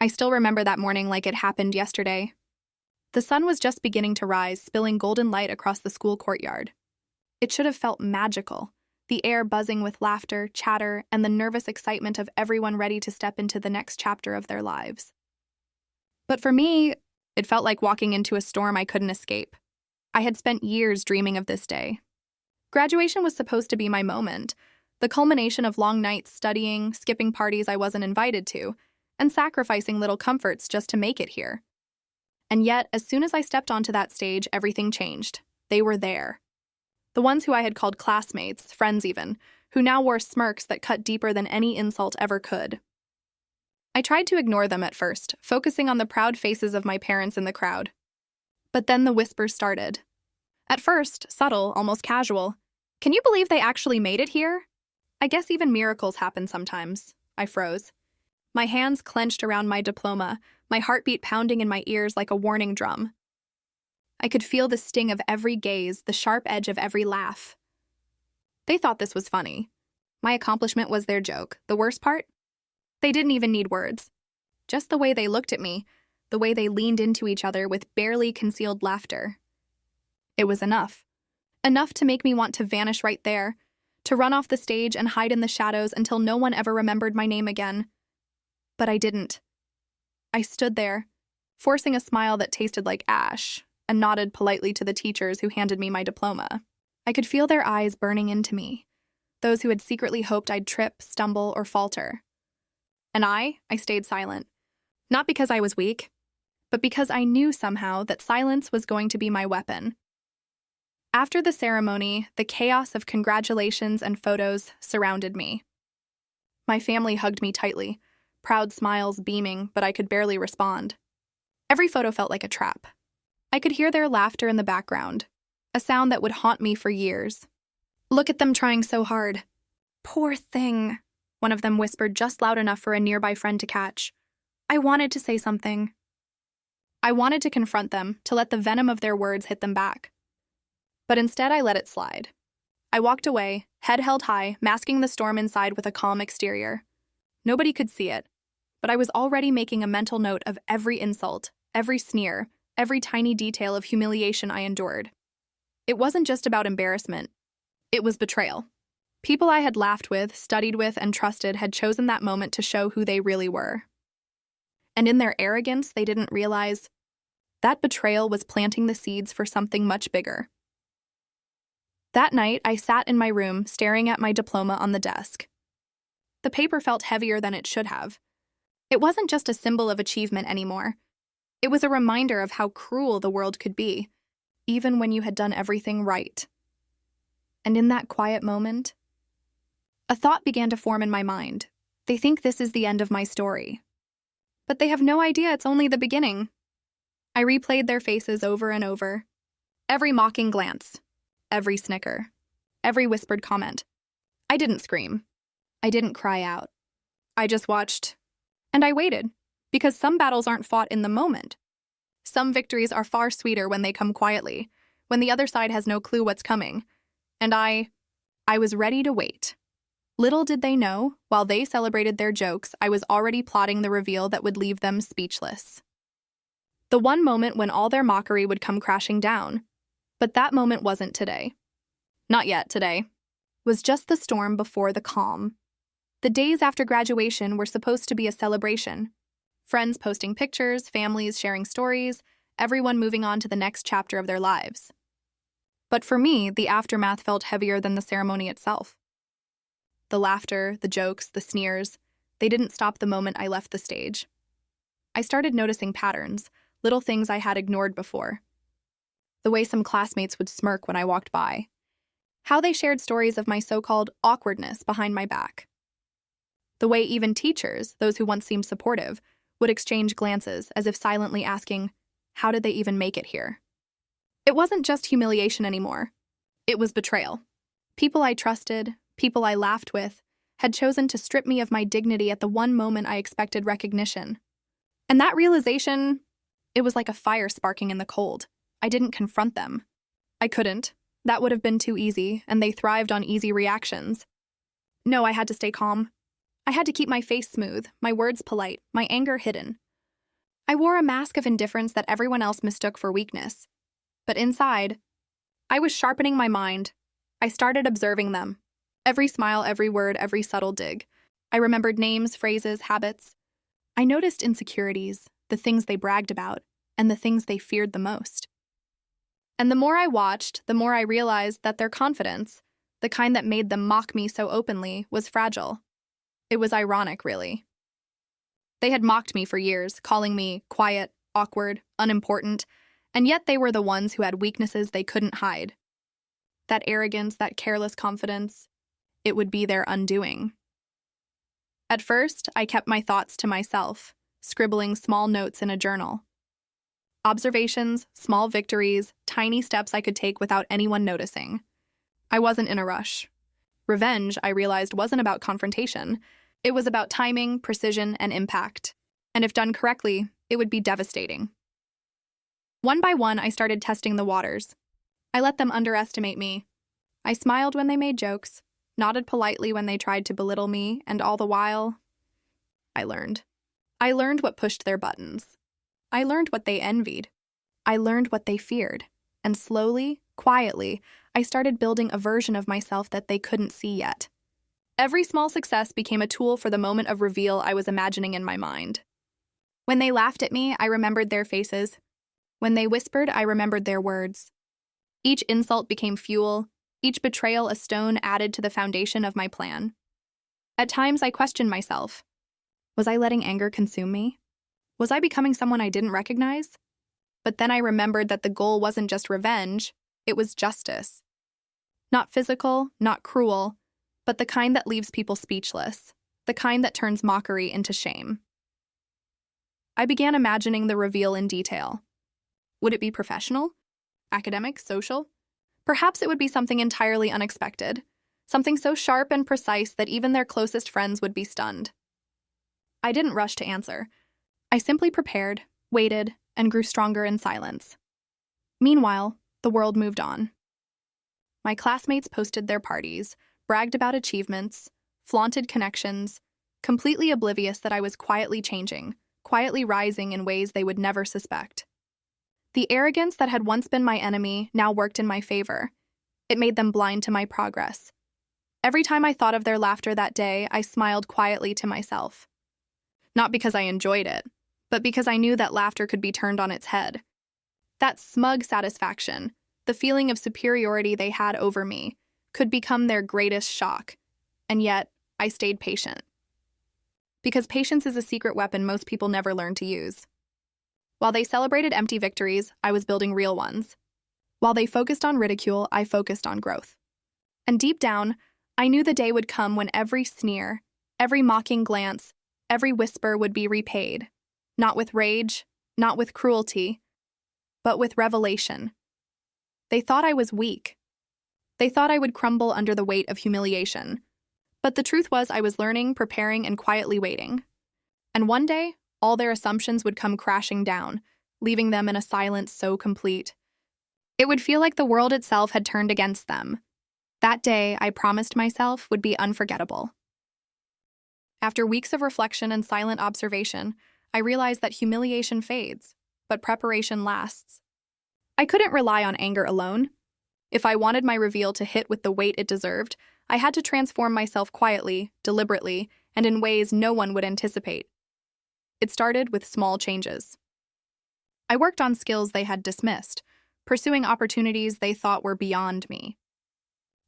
I still remember that morning like it happened yesterday. The sun was just beginning to rise, spilling golden light across the school courtyard. It should have felt magical, the air buzzing with laughter, chatter, and the nervous excitement of everyone ready to step into the next chapter of their lives. But for me, it felt like walking into a storm I couldn't escape. I had spent years dreaming of this day. Graduation was supposed to be my moment, the culmination of long nights studying, skipping parties I wasn't invited to, and sacrificing little comforts just to make it here. And yet, as soon as I stepped onto that stage, everything changed. They were there. The ones who I had called classmates, friends even, who now wore smirks that cut deeper than any insult ever could. I tried to ignore them at first, focusing on the proud faces of my parents in the crowd. But then the whispers started. At first, subtle, almost casual. "Can you believe they actually made it here?" I guess even miracles happen sometimes. I froze. My hands clenched around my diploma, my heartbeat pounding in my ears like a warning drum. I could feel the sting of every gaze, the sharp edge of every laugh. They thought this was funny. My accomplishment was their joke. The worst part? They didn't even need words. Just the way they looked at me, the way they leaned into each other with barely concealed laughter. It was enough. Enough to make me want to vanish right there, to run off the stage and hide in the shadows until no one ever remembered my name again. But I didn't. I stood there, forcing a smile that tasted like ash, and nodded politely to the teachers who handed me my diploma. I could feel their eyes burning into me, those who had secretly hoped I'd trip, stumble, or falter. And I stayed silent. Not because I was weak, but because I knew somehow that silence was going to be my weapon. After the ceremony, the chaos of congratulations and photos surrounded me. My family hugged me tightly, proud smiles beaming, but I could barely respond. Every photo felt like a trap. I could hear their laughter in the background, a sound that would haunt me for years. "Look at them trying so hard. Poor thing," one of them whispered just loud enough for a nearby friend to catch. I wanted to say something. I wanted to confront them, to let the venom of their words hit them back. But instead I let it slide. I walked away, head held high, masking the storm inside with a calm exterior. Nobody could see it, but I was already making a mental note of every insult, every sneer, every tiny detail of humiliation I endured. It wasn't just about embarrassment. It was betrayal. People I had laughed with, studied with, and trusted had chosen that moment to show who they really were. And in their arrogance, they didn't realize that betrayal was planting the seeds for something much bigger. That night, I sat in my room, staring at my diploma on the desk. The paper felt heavier than it should have. It wasn't just a symbol of achievement anymore. It was a reminder of how cruel the world could be, even when you had done everything right. And in that quiet moment, a thought began to form in my mind. They think this is the end of my story. But they have no idea it's only the beginning. I replayed their faces over and over. Every mocking glance, every snicker, every whispered comment. I didn't scream. I didn't cry out. I just watched, and I waited, because some battles aren't fought in the moment. Some victories are far sweeter when they come quietly, when the other side has no clue what's coming. And I was ready to wait. Little did they know, while they celebrated their jokes, I was already plotting the reveal that would leave them speechless. The one moment when all their mockery would come crashing down. But that moment wasn't today. Not yet today. Was just the storm before the calm. The days after graduation were supposed to be a celebration. Friends posting pictures, families sharing stories, everyone moving on to the next chapter of their lives. But for me, the aftermath felt heavier than the ceremony itself. The laughter, the jokes, the sneers, they didn't stop the moment I left the stage. I started noticing patterns, little things I had ignored before. The way some classmates would smirk when I walked by. How they shared stories of my so-called awkwardness behind my back. The way even teachers, those who once seemed supportive, would exchange glances as if silently asking, how did they even make it here? It wasn't just humiliation anymore. It was betrayal. People I trusted, people I laughed with, had chosen to strip me of my dignity at the one moment I expected recognition. And that realization, it was like a fire sparking in the cold. I didn't confront them. I couldn't. That would have been too easy, and they thrived on easy reactions. No, I had to stay calm. I had to keep my face smooth, my words polite, my anger hidden. I wore a mask of indifference that everyone else mistook for weakness. But inside, I was sharpening my mind. I started observing them. Every smile, every word, every subtle dig. I remembered names, phrases, habits. I noticed insecurities, the things they bragged about, and the things they feared the most. And the more I watched, the more I realized that their confidence, the kind that made them mock me so openly, was fragile. It was ironic, really. They had mocked me for years, calling me quiet, awkward, unimportant, and yet they were the ones who had weaknesses they couldn't hide. That arrogance, that careless confidence, it would be their undoing. At first, I kept my thoughts to myself, scribbling small notes in a journal. Observations, small victories, tiny steps I could take without anyone noticing. I wasn't in a rush. Revenge, I realized, wasn't about confrontation. It was about timing, precision, and impact. And if done correctly, it would be devastating. One by one, I started testing the waters. I let them underestimate me. I smiled when they made jokes, nodded politely when they tried to belittle me, and all the while, I learned. I learned what pushed their buttons. I learned what they envied. I learned what they feared. And slowly, quietly, I started building a version of myself that they couldn't see yet. Every small success became a tool for the moment of reveal I was imagining in my mind. When they laughed at me, I remembered their faces. When they whispered, I remembered their words. Each insult became fuel, each betrayal a stone added to the foundation of my plan. At times, I questioned myself. Was I letting anger consume me? Was I becoming someone I didn't recognize? But then I remembered that the goal wasn't just revenge, it was justice. Not physical, not cruel, but the kind that leaves people speechless, the kind that turns mockery into shame. I began imagining the reveal in detail. Would it be professional? Academic? Social? Perhaps it would be something entirely unexpected, something so sharp and precise that even their closest friends would be stunned. I didn't rush to answer. I simply prepared, waited, and grew stronger in silence. Meanwhile, the world moved on. My classmates posted their parties, bragged about achievements, flaunted connections, completely oblivious that I was quietly changing, quietly rising in ways they would never suspect. The arrogance that had once been my enemy now worked in my favor. It made them blind to my progress. Every time I thought of their laughter that day, I smiled quietly to myself. Not because I enjoyed it, but because I knew that laughter could be turned on its head. That smug satisfaction, the feeling of superiority they had over me, could become their greatest shock. And yet, I stayed patient. Because patience is a secret weapon most people never learn to use. While they celebrated empty victories, I was building real ones. While they focused on ridicule, I focused on growth. And deep down, I knew the day would come when every sneer, every mocking glance, every whisper would be repaid. Not with rage, not with cruelty, but with revelation. They thought I was weak. They thought I would crumble under the weight of humiliation. But the truth was I was learning, preparing, and quietly waiting. And one day, all their assumptions would come crashing down, leaving them in a silence so complete. It would feel like the world itself had turned against them. That day, I promised myself, would be unforgettable. After weeks of reflection and silent observation, I realized that humiliation fades, but preparation lasts. I couldn't rely on anger alone. If I wanted my reveal to hit with the weight it deserved, I had to transform myself quietly, deliberately, and in ways no one would anticipate. It started with small changes. I worked on skills they had dismissed, pursuing opportunities they thought were beyond me.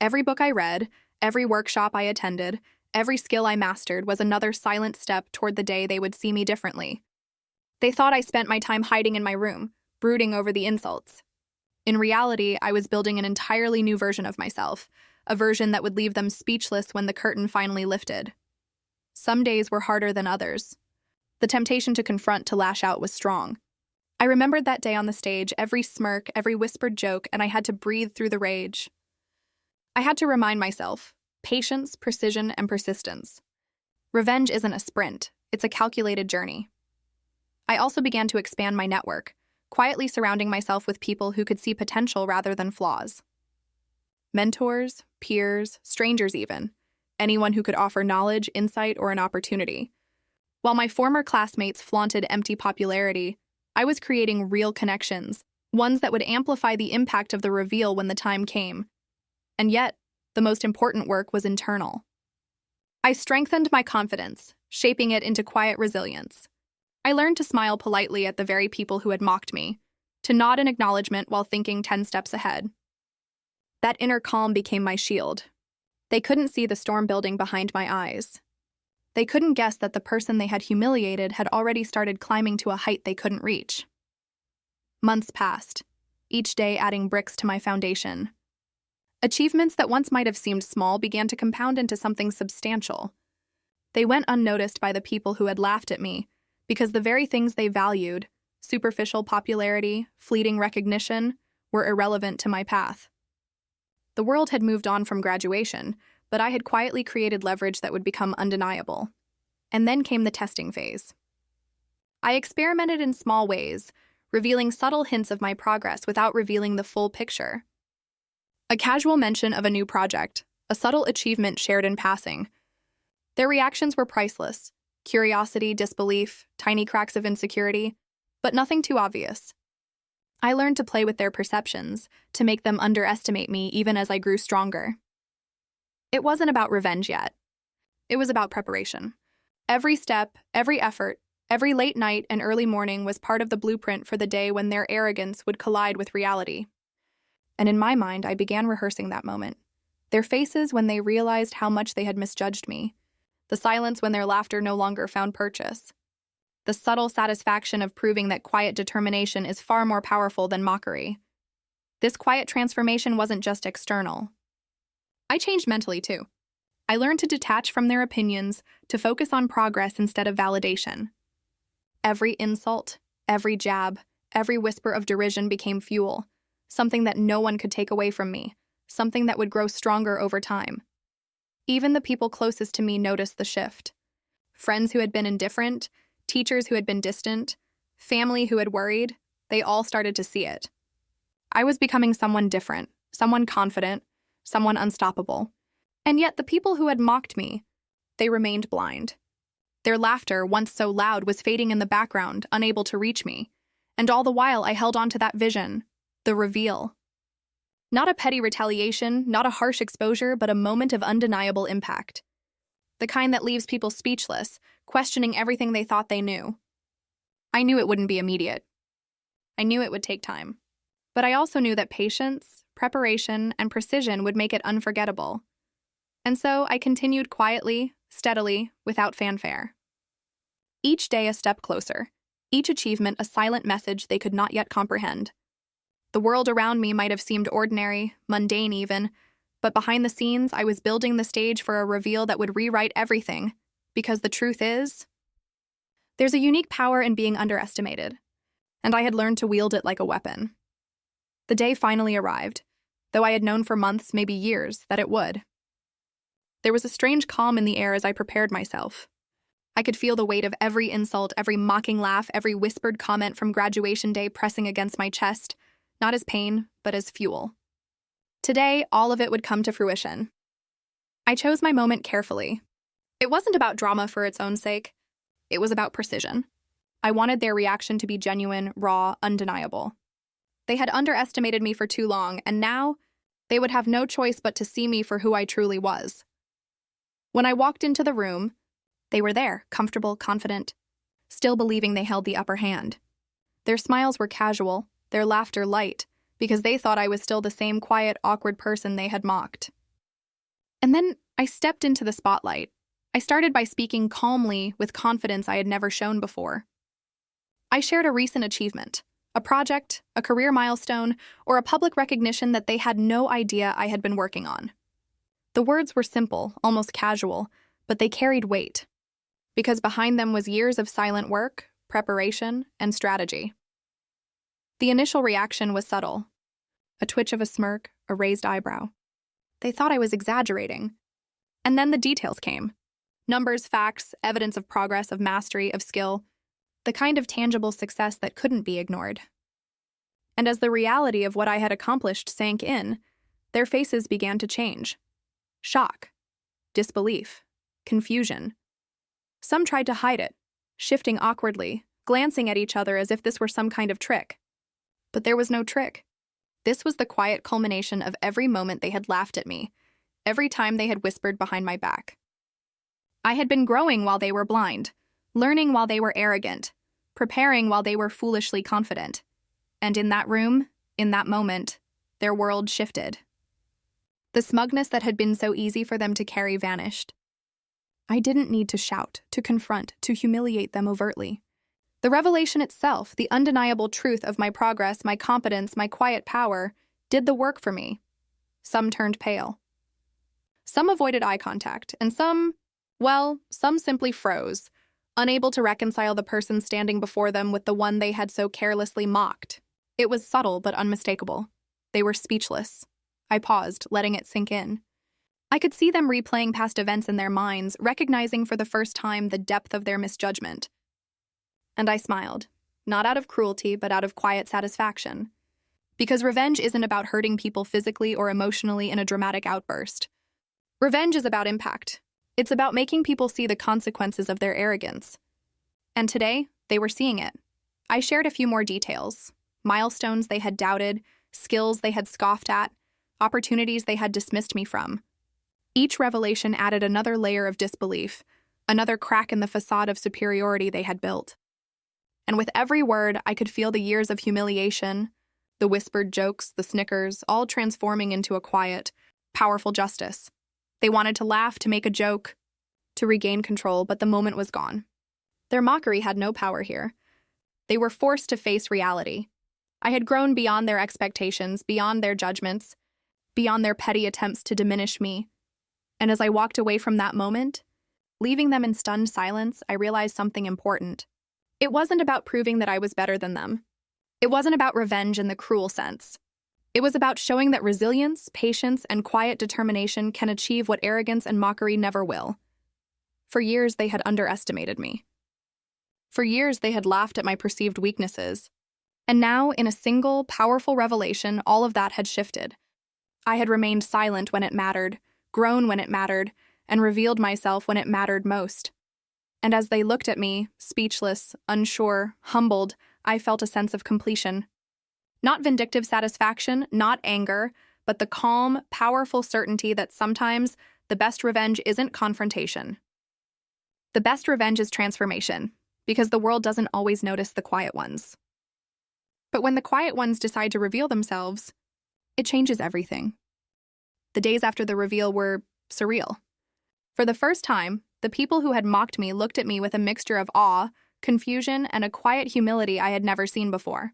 Every book I read, every workshop I attended, every skill I mastered was another silent step toward the day they would see me differently. They thought I spent my time hiding in my room, brooding over the insults. In reality, I was building an entirely new version of myself, a version that would leave them speechless when the curtain finally lifted. Some days were harder than others. The temptation to confront, to lash out, was strong. I remembered that day on the stage, every smirk, every whispered joke, and I had to breathe through the rage. I had to remind myself, patience, precision, and persistence. Revenge isn't a sprint, it's a calculated journey. I also began to expand my network, quietly surrounding myself with people who could see potential rather than flaws. Mentors, peers, strangers even, anyone who could offer knowledge, insight, or an opportunity. While my former classmates flaunted empty popularity, I was creating real connections, ones that would amplify the impact of the reveal when the time came. And yet, the most important work was internal. I strengthened my confidence, shaping it into quiet resilience. I learned to smile politely at the very people who had mocked me, to nod in acknowledgement while thinking 10 steps ahead. That inner calm became my shield. They couldn't see the storm building behind my eyes. They couldn't guess that the person they had humiliated had already started climbing to a height they couldn't reach. Months passed, each day adding bricks to my foundation. Achievements that once might have seemed small began to compound into something substantial. They went unnoticed by the people who had laughed at me, because the very things they valued, superficial popularity, fleeting recognition, were irrelevant to my path. The world had moved on from graduation, but I had quietly created leverage that would become undeniable. And then came the testing phase. I experimented in small ways, revealing subtle hints of my progress without revealing the full picture. A casual mention of a new project, a subtle achievement shared in passing. Their reactions were priceless: curiosity, disbelief, tiny cracks of insecurity, but nothing too obvious. I learned to play with their perceptions, to make them underestimate me even as I grew stronger. It wasn't about revenge yet. It was about preparation. Every step, every effort, every late night and early morning was part of the blueprint for the day when their arrogance would collide with reality. And in my mind, I began rehearsing that moment. Their faces when they realized how much they had misjudged me. The silence when their laughter no longer found purchase. The subtle satisfaction of proving that quiet determination is far more powerful than mockery. This quiet transformation wasn't just external. I changed mentally, too. I learned to detach from their opinions, to focus on progress instead of validation. Every insult, every jab, every whisper of derision became fuel, something that no one could take away from me, something that would grow stronger over time. Even the people closest to me noticed the shift. Friends who had been indifferent, teachers who had been distant, family who had worried, they all started to see it. I was becoming someone different, someone confident, someone unstoppable. And yet the people who had mocked me, they remained blind. Their laughter, once so loud, was fading in the background, unable to reach me. And all the while I held on to that vision, the reveal. Not a petty retaliation, not a harsh exposure, but a moment of undeniable impact. The kind that leaves people speechless, questioning everything they thought they knew. I knew it wouldn't be immediate. I knew it would take time. But I also knew that patience, preparation, and precision would make it unforgettable. And so I continued quietly, steadily, without fanfare. Each day a step closer, each achievement a silent message they could not yet comprehend. The world around me might have seemed ordinary, mundane even, but behind the scenes I was building the stage for a reveal that would rewrite everything, because the truth is, there's a unique power in being underestimated, and I had learned to wield it like a weapon. The day finally arrived, though I had known for months, maybe years, that it would. There was a strange calm in the air as I prepared myself. I could feel the weight of every insult, every mocking laugh, every whispered comment from graduation day pressing against my chest, not as pain, but as fuel. Today, all of it would come to fruition. I chose my moment carefully. It wasn't about drama for its own sake. It was about precision. I wanted their reaction to be genuine, raw, undeniable. They had underestimated me for too long, and now they would have no choice but to see me for who I truly was. When I walked into the room, they were there, comfortable, confident, still believing they held the upper hand. Their smiles were casual, their laughter light, because they thought I was still the same quiet, awkward person they had mocked. And then I stepped into the spotlight. I started by speaking calmly with confidence I had never shown before. I shared a recent achievement, a project, a career milestone, or a public recognition that they had no idea I had been working on. The words were simple, almost casual, but they carried weight, because behind them was years of silent work, preparation, and strategy. The initial reaction was subtle. A twitch of a smirk, a raised eyebrow. They thought I was exaggerating. And then the details came. Numbers, facts, evidence of progress, of mastery, of skill. The kind of tangible success that couldn't be ignored. And as the reality of what I had accomplished sank in, their faces began to change. Shock, disbelief, confusion. Some tried to hide it, shifting awkwardly, glancing at each other as if this were some kind of trick. But there was no trick. This was the quiet culmination of every moment they had laughed at me, every time they had whispered behind my back. I had been growing while they were blind, learning while they were arrogant, preparing while they were foolishly confident. And in that room, in that moment, their world shifted. The smugness that had been so easy for them to carry vanished. I didn't need to shout, to confront, to humiliate them overtly. The revelation itself, the undeniable truth of my progress, my competence, my quiet power, did the work for me. Some turned pale. Some avoided eye contact, and some simply froze, unable to reconcile the person standing before them with the one they had so carelessly mocked. It was subtle but unmistakable. They were speechless. I paused, letting it sink in. I could see them replaying past events in their minds, recognizing for the first time the depth of their misjudgment. And I smiled, not out of cruelty, but out of quiet satisfaction. Because revenge isn't about hurting people physically or emotionally in a dramatic outburst. Revenge is about impact. It's about making people see the consequences of their arrogance. And today, they were seeing it. I shared a few more details. Milestones they had doubted, skills they had scoffed at, opportunities they had dismissed me from. Each revelation added another layer of disbelief, another crack in the facade of superiority they had built. And with every word, I could feel the years of humiliation, the whispered jokes, the snickers, all transforming into a quiet, powerful justice. They wanted to laugh, to make a joke, to regain control, but the moment was gone. Their mockery had no power here. They were forced to face reality. I had grown beyond their expectations, beyond their judgments, beyond their petty attempts to diminish me. And as I walked away from that moment, leaving them in stunned silence, I realized something important. It wasn't about proving that I was better than them. It wasn't about revenge in the cruel sense. It was about showing that resilience, patience, and quiet determination can achieve what arrogance and mockery never will. For years, they had underestimated me. For years, they had laughed at my perceived weaknesses. And now, in a single, powerful revelation, all of that had shifted. I had remained silent when it mattered, grown when it mattered, and revealed myself when it mattered most. And as they looked at me, speechless, unsure, humbled, I felt a sense of completion. Not vindictive satisfaction, not anger, but the calm, powerful certainty that sometimes the best revenge isn't confrontation. The best revenge is transformation, because the world doesn't always notice the quiet ones. But when the quiet ones decide to reveal themselves, it changes everything. The days after the reveal were surreal. For the first time, the people who had mocked me looked at me with a mixture of awe, confusion, and a quiet humility I had never seen before.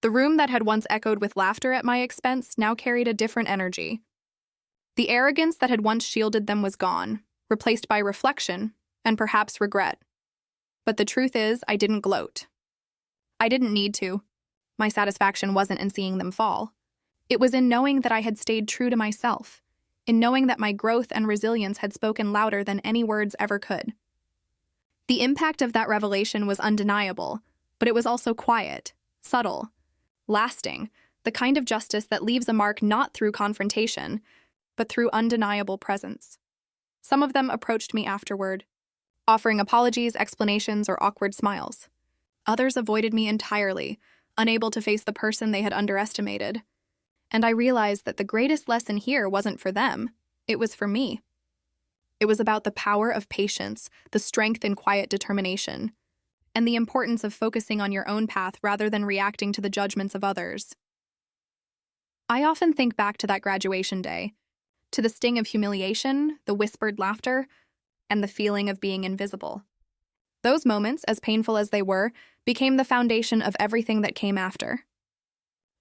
The room that had once echoed with laughter at my expense now carried a different energy. The arrogance that had once shielded them was gone, replaced by reflection and perhaps regret. But the truth is, I didn't gloat. I didn't need to. My satisfaction wasn't in seeing them fall. It was in knowing that I had stayed true to myself, in knowing that my growth and resilience had spoken louder than any words ever could. The impact of that revelation was undeniable, but it was also quiet, subtle, lasting, the kind of justice that leaves a mark not through confrontation, but through undeniable presence. Some of them approached me afterward, offering apologies, explanations, or awkward smiles. Others avoided me entirely, unable to face the person they had underestimated. And I realized that the greatest lesson here wasn't for them, it was for me. It was about the power of patience, the strength in quiet determination, and the importance of focusing on your own path rather than reacting to the judgments of others. I often think back to that graduation day, to the sting of humiliation, the whispered laughter, and the feeling of being invisible. Those moments, as painful as they were, became the foundation of everything that came after.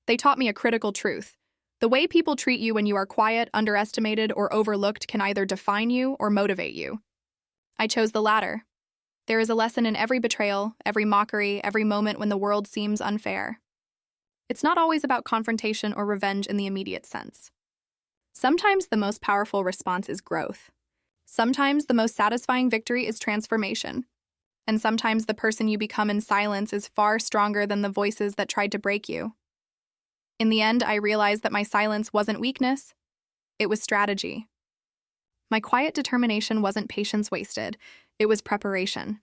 They taught me a critical truth. The way people treat you when you are quiet, underestimated, or overlooked can either define you or motivate you. I chose the latter. There is a lesson in every betrayal, every mockery, every moment when the world seems unfair. It's not always about confrontation or revenge in the immediate sense. Sometimes the most powerful response is growth. Sometimes the most satisfying victory is transformation. And sometimes the person you become in silence is far stronger than the voices that tried to break you. In the end, I realized that my silence wasn't weakness, it was strategy. My quiet determination wasn't patience wasted, it was preparation.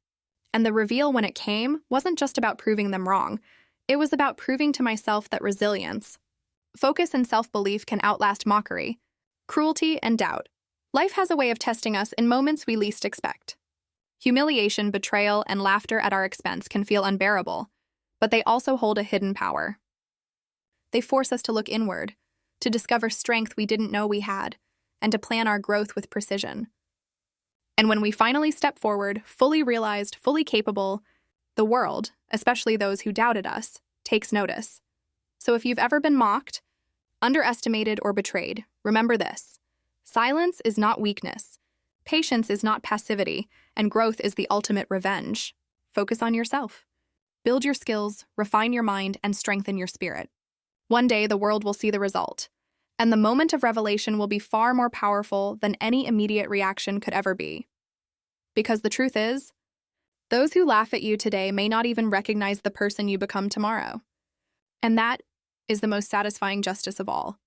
And the reveal when it came wasn't just about proving them wrong. It was about proving to myself that resilience, focus, and self-belief can outlast mockery, cruelty, and doubt. Life has a way of testing us in moments we least expect. Humiliation, betrayal, and laughter at our expense can feel unbearable, but they also hold a hidden power. They force us to look inward, to discover strength we didn't know we had, and to plan our growth with precision. And when we finally step forward, fully realized, fully capable, the world, especially those who doubted us, takes notice. So if you've ever been mocked, underestimated, or betrayed, remember this: silence is not weakness, patience is not passivity, and growth is the ultimate revenge. Focus on yourself. Build your skills, refine your mind, and strengthen your spirit. One day, the world will see the result, and the moment of revelation will be far more powerful than any immediate reaction could ever be. Because the truth is, those who laugh at you today may not even recognize the person you become tomorrow. And that is the most satisfying justice of all.